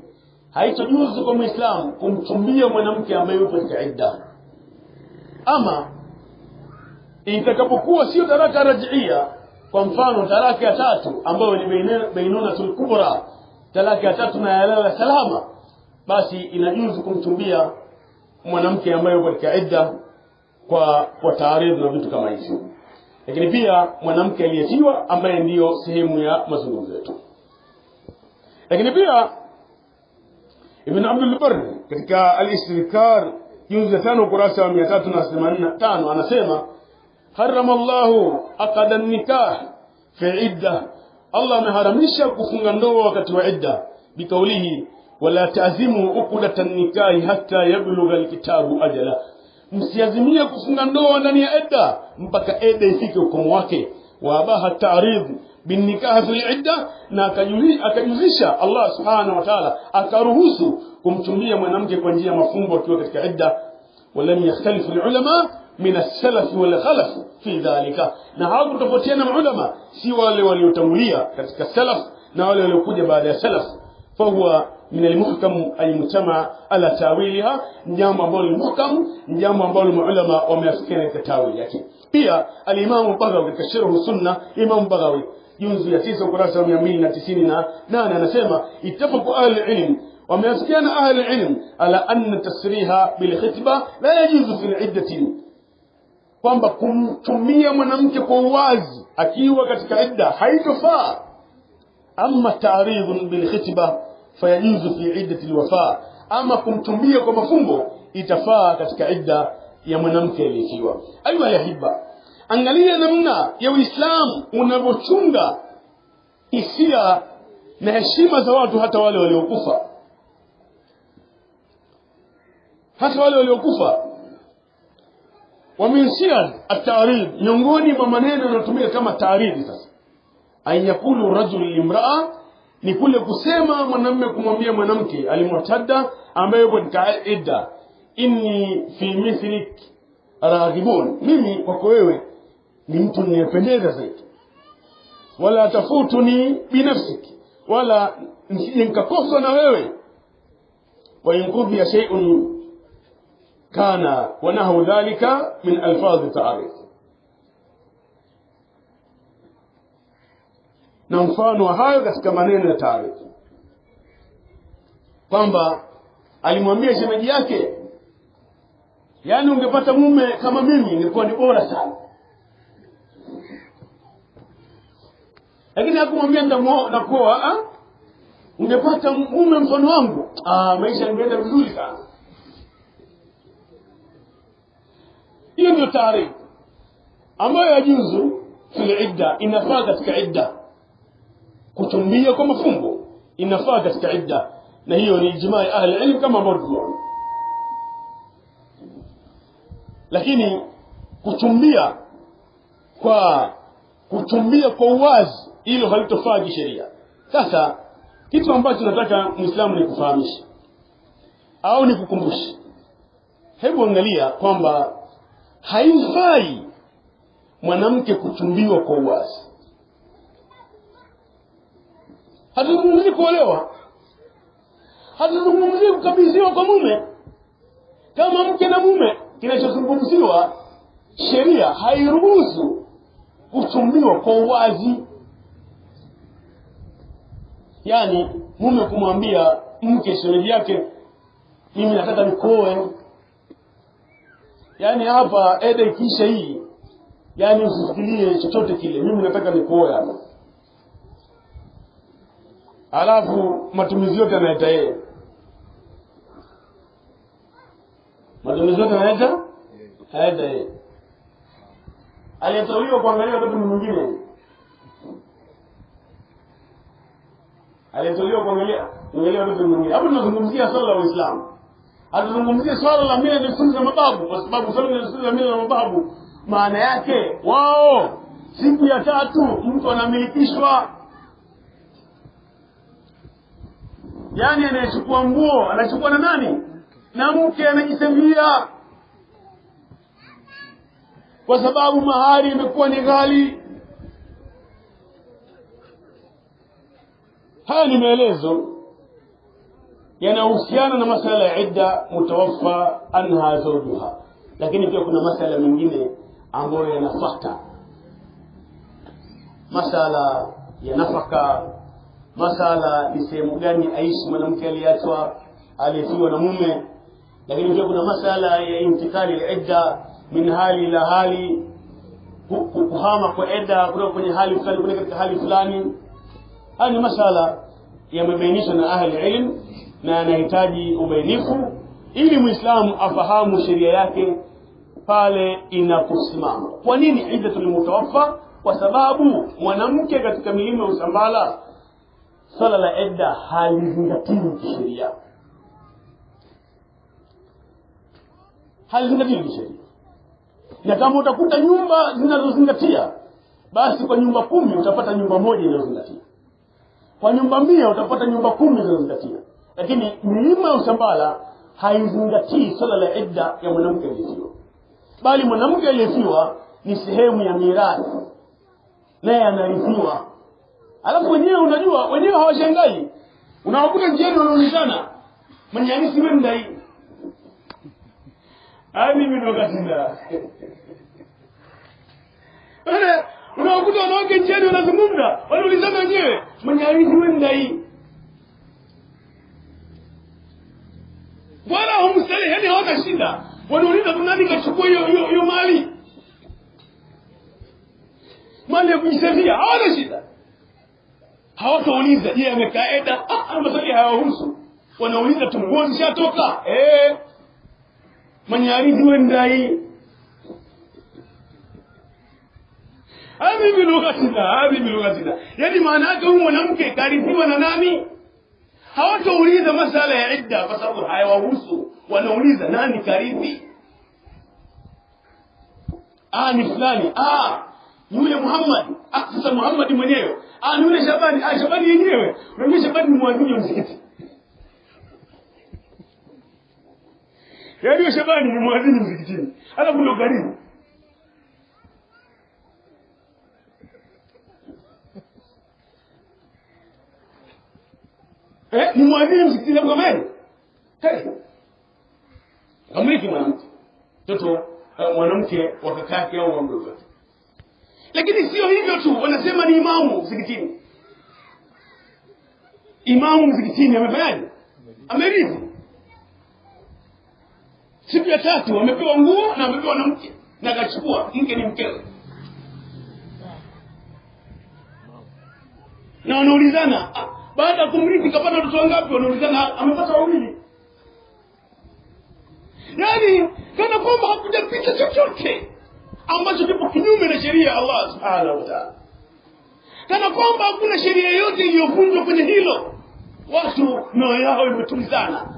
haitojuzu kwa Muislamu kumchumbia mwanamke ambaye yupo katika idda. Ama itakapokuwa sio talaka rajia, kwa mfano talaka ya 3 ambayo ni bainunatul kubra, talaka ya 3 na yalala salama, basi inajuzu kumchumbia mwanamke ambaye yupo katika idda kwa taarif na vitu kama hivyo. Lakini pia mwanamke aliyetiwa ambaye ndiyo sehemu ya mazungumzo yetu. Lakini pia Ibn Abdul Barr katika Al-Istidkar juzu ya 5 ukurasa wa 385 anasema harrama Allahu aqada an-nikah fi idda, Allah ameharamisha kufunga ndoa wakati wa idda bikaulihi wala ta'zimu uqdatan nikahi hatta yablugha al-kitabu ajala, msiazimie kufunga ndoa ndani ya idda mpaka idda ifike ukomo wake. Wa abaha ta'rid bin nikah fi idda, na akajuzisha Allah subhanahu wa ta'ala akaruhusu kumtumia mwanamke kwa njia ya mafumbo akiwa katika idda. Walam yakhtalifu ulama min as-salaf wal khalaf fi dhalika, na hawakutofautiana ulama, si wale waliotangulia katika salaf na wale waliokuja baada ya salaf. Fahuwa من المحكم أي مجتمع على تاويلها، نجام أبو المحكم نجام أبو العلماء وميافكين التاويل yake. Pia al-Imam Baghawi katika Sharh Sunna, Imam Baghawi juzu ya 9 ukurasa wa 298 anasema ittafaqu ahli-ilm wameafikiana ahli-ilm ala anna tasriha bil khitba la yajuzu fil iddati, kwamba kumtumia mwanamke kwa uwazi akiwa katika idda haitofaa. Amma ta'ridun bil khitba fayajuzu fi iddati alwafa, ama kumtumia kwa mafumbo itafaa katika idda ya mwanamke aliyefiwa. Ayuha yahiba, angalia namna ya Uislamu unavyochunga hisia na heshima za watu, hata wale waliokufa. Wa min siyar at-ta'rid, miongoni mwa maneno yanayotumika kama ta'rid sasa, an yakulu rajul limra'a, ni kule kusema mwanamume kumwambia mwanamke alimurtadda ambaye yupo katika idda, inni fi mithlik raghibun, mimi kwako wewe ni mtu ninayependeza zaidi, wala tafutuni binafsiki, wala nisije nikakosa na wewe, wa inqudhi ya shay'un kana wa nahu dhalika min alfadh ta'arif. Na mfano wa hayo katika maneno ya taarifa kwamba alimwambia shemeji yake, yani ungepata mume kama mimi nilikuwa ni bora sana, lakini hakumwambia ndakuoa, ungepata mume mfano wangu, maisha yangeenda vizuri sana. Hiyo ndio taarifa ambayo yajuzu fil idda, inafaa katika idda. Kutumbia kwa mafumbo inafaa katika idda, na hiyo ni ijma ya ahli ilm kama ambavyo. Lakini kutumbia kwa kutumbia kwa uwazi, hilo halitofaa kisheria. Sasa kitu ambacho nataka Muislamu ni kufahamisha au ni kukumbusha, hebu angalia kwamba haifai mwanamke kutumbiwa kwa uwazi. Hatuzungumzi kuolewa, hatuzungumzi kukabidhiwa kwa mume kama mke na mume. Kinachozungumziwa, sheria hairuhusu kutumbiwa kwa uwazi. Yani mume kumwambia mke sherehe yake, mimi nataka nikoe. Yani hapa ede kisha hii, yani usifikirie chochote kile, mimi nataka nikoe hapa. Alafu matumizi yote anaita yeye. Matumizi yote anaita yeye. Aliyeteuliwa kuangalia watoto mwingine. Aliyeteuliwa kuangalia watoto mwingine. Hapo tunazungumzia swala la Uislamu. Hatuzungumzia swala la mila na desturi za mababu, kwa sababu swala la desturi za mila na mababu maana yake wao siku ya 3 mtu anamilikishwa. Yani anayechukua nguo anachukua na nani? Na mke anajisevia, kwa sababu mahari imekuwa ni ghali. Haya ni maelezo yanahusiana na masala ya idda mutawaffa anha zawjuha, lakini pia kuna masala mengine ambayo yanafuata, masala ya nafaka, masala ni sehemu gani aishi mwanamke aliyeachwa aliyefiwa na mume, lakini pia kuna masala ya intikali ya idda min hali ila hali, kuhama kwa idda kutoka kwenye hali fulani kwenda katika hali fulani. Haya ni masala yamebainishwa na ahli ilm na yanahitaji ubainifu ili Muislamu afahamu sheria yake pale inaposimama. Kwa nini iddatul mutawaffa? Kwa sababu mwanamke katika milima ya Usambala swala la idda halizingatiwi kisheria. Halizingatiwi kisheria. Na kama utakuta nyumba zinazozingatia, basi kwa nyumba 10 utapata nyumba moja inayozingatia. Kwa nyumba 100 utapata nyumba 10 zinazozingatia. Lakini milima ya Usambala haizingatii swala la idda ya mwanamke aliyefiwa. Bali mwanamke aliyefiwa ni sehemu ya mirathi, naye anarithiwa. Alafu wenyewe unajua, wenyewe hawashangai. Unawakuta njiani wanaulizana, "Manyanyisi wewe ndai?" Mimi ndo katina. Unawakuta wanawake njiani wanazungumza, wanaulizana wenyewe, "Manyanyisi wewe ndai?" Wala humsali, yani hawana shida. Wanauliza nani kachukua hiyo mali? Mali ya kujisevia, hawana shida. Hawatauliza je amekaeda, maswali hayahusu. Wanauliza tu nguo zishatoka. Manyarizi wendai. Habibi lughatina. Yani maana yake huyu mwanamke karithiwa na nani? Hawatauliza masala ya idda kwa sababu hayawahusu. Wanauliza nani karithi? Ni fulani. Yule Muhammad. Sasa Muhammad mwenyewe. Ni yule Shabani. Shabani yenyewe. Unajua Shabani ni mwadhini wa msikiti. Yaani Shabani ni mwadhini msikitini. Alafu ndo karibu. Ni mwadhini msikitini kwa mbele. Kamiliki mwanamke. Mtoto mwanamke wa kakake au wa mdogo. Lakini sio hivyo tu, wanasema ni imamu msikitini. Imamu msikitini amefanyaje? Amerithi. Siku ya 3 amepewa nguo na amepewa na mke na akachukua, mke ni mkewe. Na wanaulizana, baada ya kumrithi kapata watoto wangapi? Wanaulizana amepata 2. Yani kana kwamba hakujapita chochote ambacho kipo kinyume na sheria ya Allah Subhanahu wa Ta'ala. Kana kwamba hakuna sheria yote iliyovunjwa kwenye hilo. Watu mioyo yao imetulizana.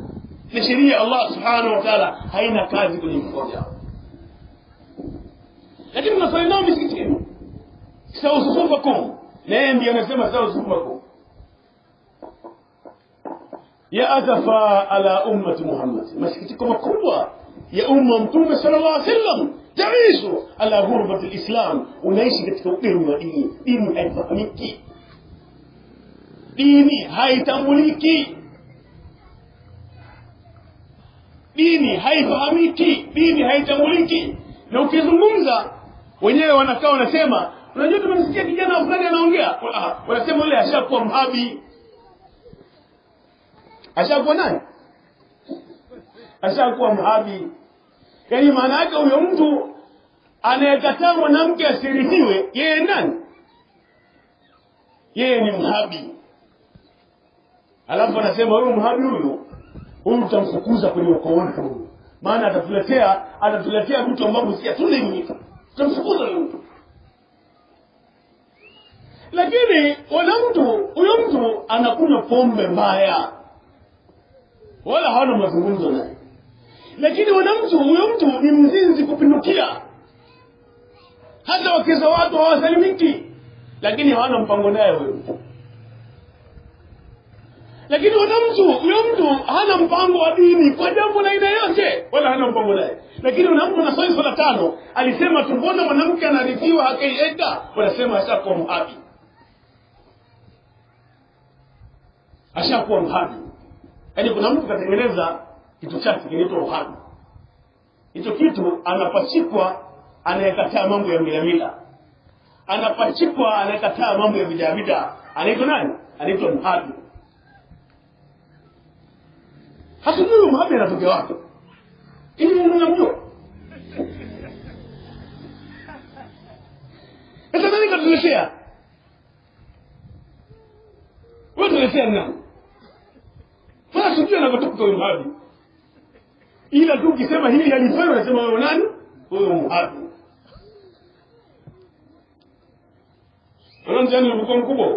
Na sheria ya Allah Subhanahu wa Ta'ala haina kazi kwenye mikono yao. Lakini tunafanya nao misikitini. sausufufakum, naye ndiye anasema sausufufakum. Ya asafa ala ummati Muhammad, masikitiko makubwa ya umma Mtume sallallahu alaihi wasallam, taishu ala ghurbati alislam, unaishi katika ugeni wa dini. Dini haifahamiki, dini haitambuliki, dini haifahamiki, dini haitambuliki. Na ukizungumza wenyewe wanakaa wanasema, unajua tumemsikia kijana fulani anaongea, wanasema yule ashakuwa mhabi. Ashakuwa nani? Ashakuwa mhabi. Yaani maana yake huyo mtu anayekataa mwanamke asirithiwe, yeye nani? Yeye ni mhabi. Alafu anasema huyo mhabi huyo tutamfukuza kwenye ukoo wetu, maana atatuletea vitu ambavyo si hatuni, tutamfukuza huyo mtu. Lakini huyo mtu anakunywa pombe mbaya, wala hawana mazungumzo naye. Lakini huyo mtu ni mzinzi kupindukia, hata wakiza watu hawasalimiki, lakini hawana mpango naye huyo mtu. Lakini huyo mtu hana mpango wa dini kwa jambo la aina yote, wala hana mpango naye. Lakini mtu anaswali swala 5, alisema tumbona mwanamke anarithiwa hakaienda, wanasema ashakuwa mhabi. Ashakuwa mhabi. Yaani kuna mtu katengeneza kitu chake kinaitwa uhabi. Hicho kitu anapachikwa anayekataa mambo ya mila, anapachikwa anayekataa mambo ya bid'a. Anaitwa nani? Anaitwa mhabi. Hatujui mhabi anatokea wapi. Ili mnamjua. Sasa nani katuletea? Wewe tuletea nani? Sasa tujue anakotoka huyo mhabi. Ila tu ukisema hili halifai unasema wewe nani? Wewe mhabi. Unaona ni mkono mkubwa.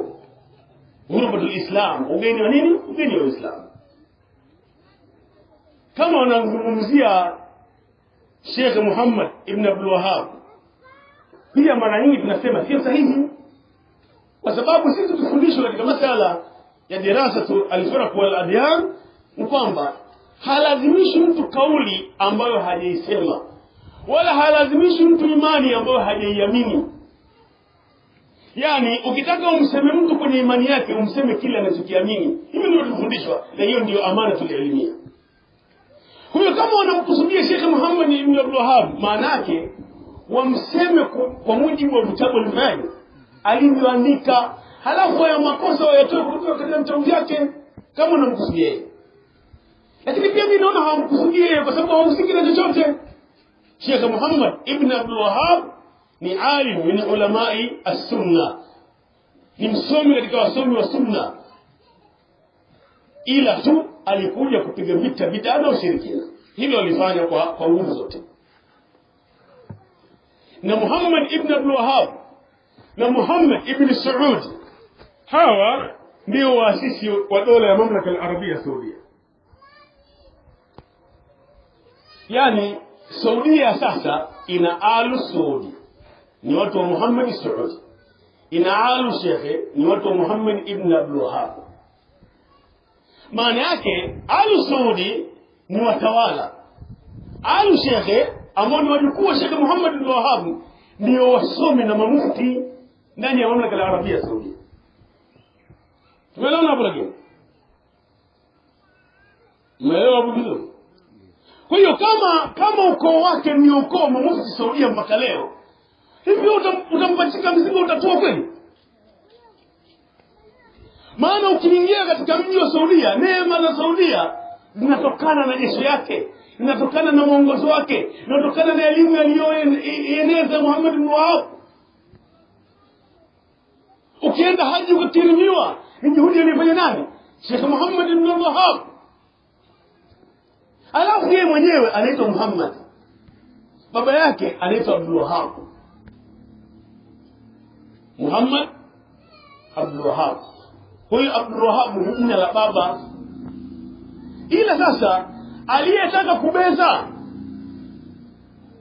Ghurbatul Islam, ugeni wa nini? Ugeni wa Uislamu. Kama wanazungumzia Sheikh Muhammad ibn Abdul Wahhab, pia mara nyingi tunasema sio sahihi, kwa sababu sisi tufundishwa katika masala ya dirasatu al-firq wal adyan ni kwamba halazimishi mtu kauli ambayo hajaisema, wala halazimishi mtu imani ambayo hajaiamini. Yani ukitaka umseme mtu kwenye imani yake, umseme kile anachokiamini. Hiyo ndio tufundishwa, na hiyo ndio amana tulioelimia. Huyo kama wanamkusudia Sheikh Muhammad ibn Abdul Wahhab, maana yake wamseme kwa mujibu wa vitabu mbalimbali alivyoandika, halafu ya makosa wayatoe kutoka katika vitabu vyake kama wanamkusudia yeye. Lakini pia mimi naona hawamkusudia yeye kwa sababu hawahusiki na chochote. Sheikh Muhammad ibn Abdul Wahhab ni alim min ulamai as-sunna, ni msomi katika wasomi wa sunna, ila tu alikuja kupiga vita bid'a na ushirikina. Hilo alifanya kwa nguvu zote. Na Muhammad ibn Abdul Wahhab na Muhammad ibn Saud, hawa ndio waasisi wa dola ya mamlaka al-Arabia Saudia. Yani Saudia sasa ina Alu Saudi, ni watu wa Muhammad Saud. Ina Alu Sheikh, ni watu wa Muhammad ibn Abdul Wahhab. Maana yake Alu Saudi ni watawala, Alu Sheikh ambao ni wajukuu wa Sheikh Muhammad ibn Wahhab ndio wasomi na mamufti ndani ya mamlaka ya Arabia Saudia. Tumeelewana hapo? Lakini umeelewa hapo vizuri? Kwa hiyo kama ukoo wake ni ukoo mamufti Saudia mpaka leo, hivi utampachika mzigo utatoa kweli? Maana ukiingia katika mji wa Saudia, neema za Saudia zinatokana na jeshi yake, zinatokana na mwongozo wake, zinatokana na elimu aliyoeneza Muhammad ibn Wahhab. Ukienda haji ukakirimiwa, ni juhudi alifanya nani? Sheikh Muhammad ibn Wahhab. Alafu yeye mwenyewe anaitwa Muhammad, baba yake anaitwa Abdul Wahhab. Muhammad Abdul Wahhab. Huyo Abdul Wahhab ni jina la baba. Ila sasa aliyetaka kubeza,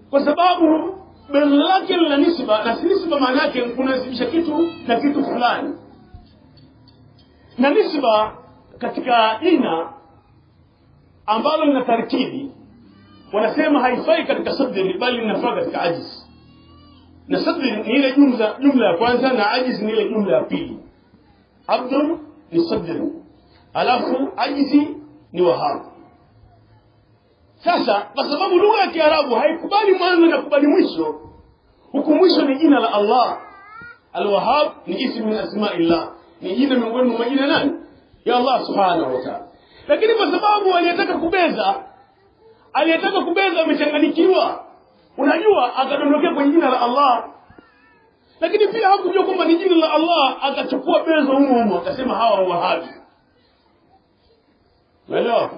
kwa sababu bezo lake la nisba, na nisba maana yake kunasibisha kitu na kitu fulani. Na nisba katika jina ambalo lina tarkibi wanasema haifai katika sadri bali inafaa katika ajiz. Na sadri ni ile jumla ya kwanza na ajiz ni ile jumla ya pili. Abdul ni sadri, alafu ajizi ni Wahhab. Sasa kwa sababu lugha ya Kiarabu haikubali mwanzo na kubali mwisho, huku mwisho ni jina la Allah. Al-Wahhab ni ismu min asma'illah, ni jina miongoni mwa majina nani? Ya Allah subhanahu wa ta'ala. Lakini kwa sababu aliyetaka kubeza amechanganyikiwa, unajua akadondokea kwenye jina la Allah. Lakini pia hakujua kwamba ni jina la Allah, akachukua bezo humo akasema hawa Wahabi. Unaelewa?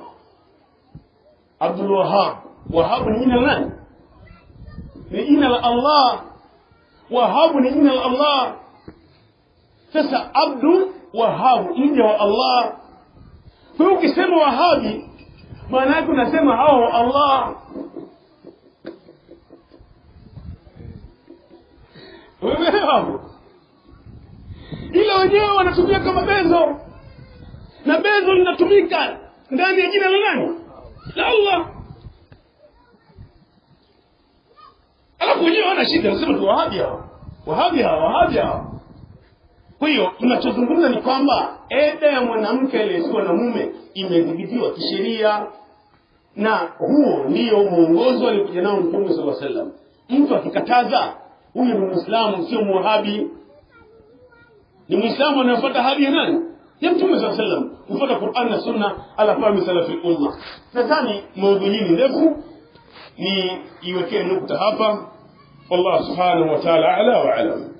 Abdul Wahhab. Wahhab ni jina la nani? Ni jina la Allah. Wahhab ni jina la Allah. Sasa Abdul Wahhab ni jina la Allah. Kwa hiyo ukisema Wahabi maana yake unasema hao Allah. Umeelewa? Ila wenyewe wanatumia kama bezo, na bezo linatumika ndani ya jina la nani? La Allah. Alafu wenyewe wana shida, wanasema tu Wahabi hao, Wahabi hao. Kwa hiyo tunachozungumza ni kwamba eda ya mwanamke aliyekuwa na mume imedhibitiwa kisheria, na huo ndio mwongozo alikuja nao Mtume sallallahu alaihi wasallam. Mtu akikataza, huyu ni Muislamu, sio Muhabi. Ni Muislamu anayefuata hadi ya nani? Ya Mtume sallallahu alaihi wasallam, kufuata Qur'an na Sunna ala fahmi salafi umma. Nadhani mada hii ni ndefu, ni iwekee nukta hapa. Allah subhanahu wa ta'ala ala wa alam.